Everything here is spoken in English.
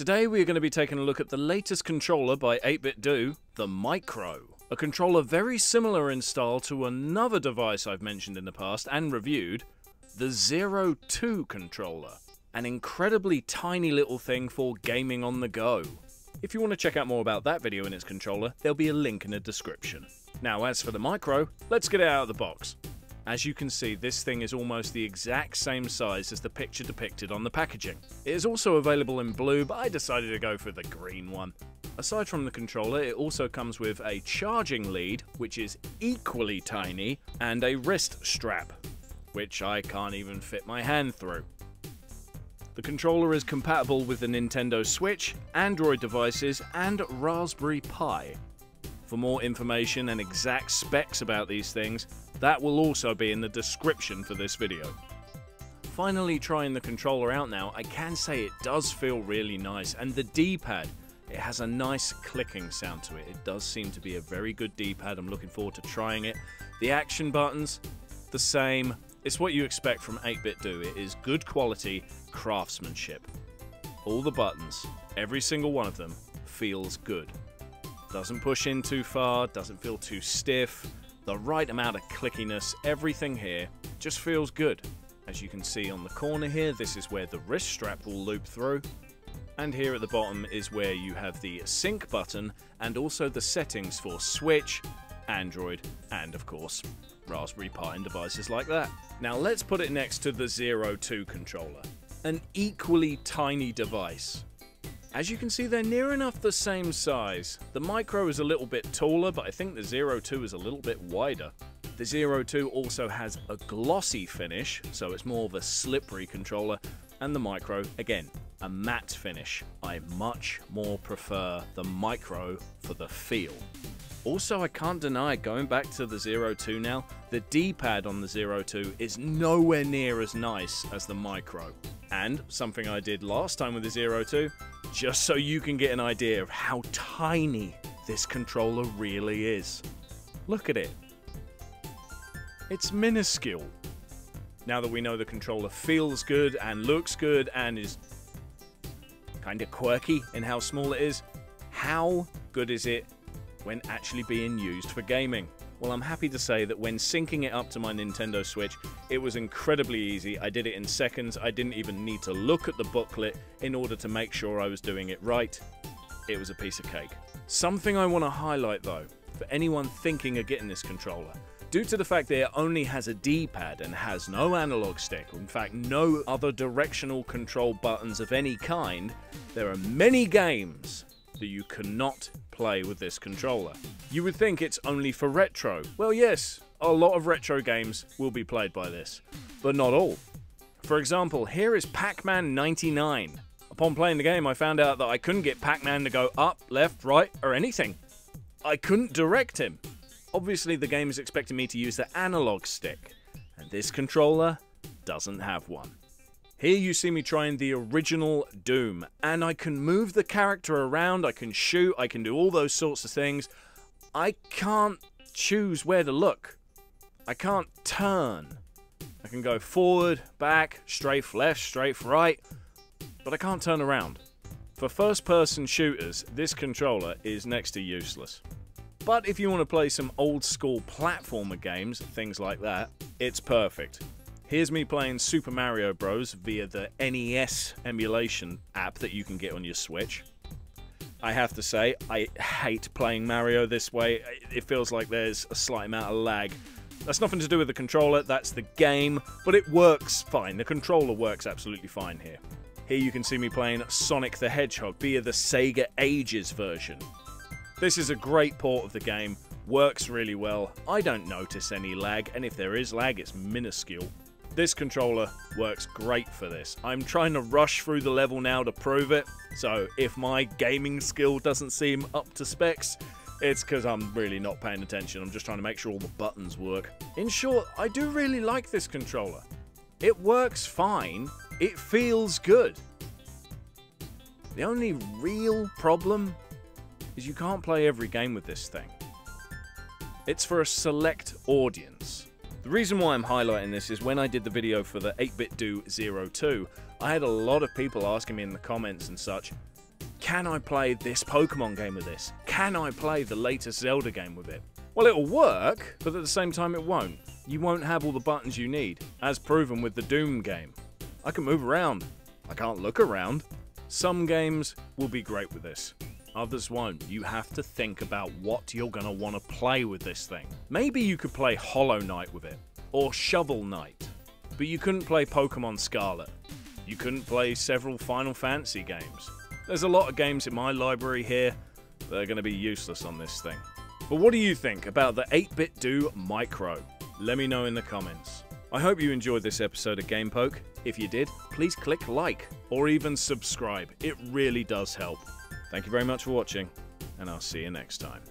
Today we are going to be taking a look at the latest controller by 8BitDo, the Micro. A controller very similar in style to another device I've mentioned in the past and reviewed, the 02 controller. An incredibly tiny little thing for gaming on the go. If you want to check out more about that video and its controller, there'll be a link in the description. Now as for the Micro, let's get it out of the box. As you can see, this thing is almost the exact same size as the picture depicted on the packaging. It is also available in blue, but I decided to go for the green one. Aside from the controller, it also comes with a charging lead, which is equally tiny, and a wrist strap, which I can't even fit my hand through. The controller is compatible with the Nintendo Switch, Android devices, and Raspberry Pi. For more information and exact specs about these things, that will also be in the description for this video. Finally trying the controller out now, I can say it does feel really nice, and the D-pad, it has a nice clicking sound to it. It does seem to be a very good D-pad. I'm looking forward to trying it. The action buttons, the same. It's what you expect from 8BitDo. It is good quality craftsmanship. All the buttons, every single one of them, feels good. Doesn't push in too far, doesn't feel too stiff, the right amount of clickiness, everything here just feels good. As you can see on the corner here, this is where the wrist strap will loop through. And here at the bottom is where you have the sync button and also the settings for Switch, Android, and of course, Raspberry Pi and devices like that. Now let's put it next to the 02 controller, an equally tiny device. As you can see, they're near enough the same size. The Micro is a little bit taller, but I think the 02 is a little bit wider. The 02 also has a glossy finish, so it's more of a slippery controller, and the Micro, again, a matte finish. I much more prefer the Micro for the feel. Also, I can't deny, going back to the 02 now, the D-pad on the 02 is nowhere near as nice as the Micro. And something I did last time with the 02, just so you can get an idea of how tiny this controller really is. Look at it. It's minuscule. Now that we know the controller feels good and looks good and is kind of quirky in how small it is, how good is it when actually being used for gaming? Well, I'm happy to say that when syncing it up to my Nintendo Switch, it was incredibly easy. I did it in seconds. I didn't even need to look at the booklet in order to make sure I was doing it right. It was a piece of cake. Something I want to highlight though, for anyone thinking of getting this controller, due to the fact that it only has a D-pad and has no analog stick, in fact no other directional control buttons of any kind, there are many games that you cannot play with this controller. You would think it's only for retro. Well, yes, a lot of retro games will be played by this, but not all. For example, here is Pac-Man 99. Upon playing the game, I found out that I couldn't get Pac-Man to go up, left, right, or anything. I couldn't direct him. Obviously, the game is expecting me to use the analog stick, and this controller doesn't have one. Here you see me trying the original Doom, and I can move the character around, I can shoot, I can do all those sorts of things. I can't choose where to look. I can't turn. I can go forward, back, strafe left, strafe right, but I can't turn around. For first-person shooters, this controller is next to useless. But if you want to play some old-school platformer games, things like that, it's perfect. Here's me playing Super Mario Bros. Via the NES emulation app that you can get on your Switch. I have to say, I hate playing Mario this way. It feels like there's a slight amount of lag. That's nothing to do with the controller, that's the game, but it works fine. The controller works absolutely fine here. Here you can see me playing Sonic the Hedgehog via the Sega Ages version. This is a great port of the game, works really well. I don't notice any lag, and if there is lag, it's minuscule. This controller works great for this. I'm trying to rush through the level now to prove it, so if my gaming skill doesn't seem up to specs, it's because I'm really not paying attention. I'm just trying to make sure all the buttons work. In short, I do really like this controller. It works fine. It feels good. The only real problem is you can't play every game with this thing. It's for a select audience. The reason why I'm highlighting this is when I did the video for the 8BitDo 02, I had a lot of people asking me in the comments and such, Can I play this Pokemon game with this? Can I play the latest Zelda game with it? Well, it'll work, but at the same time it won't. You won't have all the buttons you need, as proven with the Doom game. I can move around. I can't look around. Some games will be great with this. Others won't. You have to think about what you're going to want to play with this thing. Maybe you could play Hollow Knight with it, or Shovel Knight, but you couldn't play Pokemon Scarlet. You couldn't play several Final Fantasy games. There's a lot of games in my library here that are going to be useless on this thing. But what do you think about the 8BitDo Micro? Let me know in the comments. I hope you enjoyed this episode of Game Poke. If you did, please click like or even subscribe. It really does help. Thank you very much for watching, and I'll see you next time.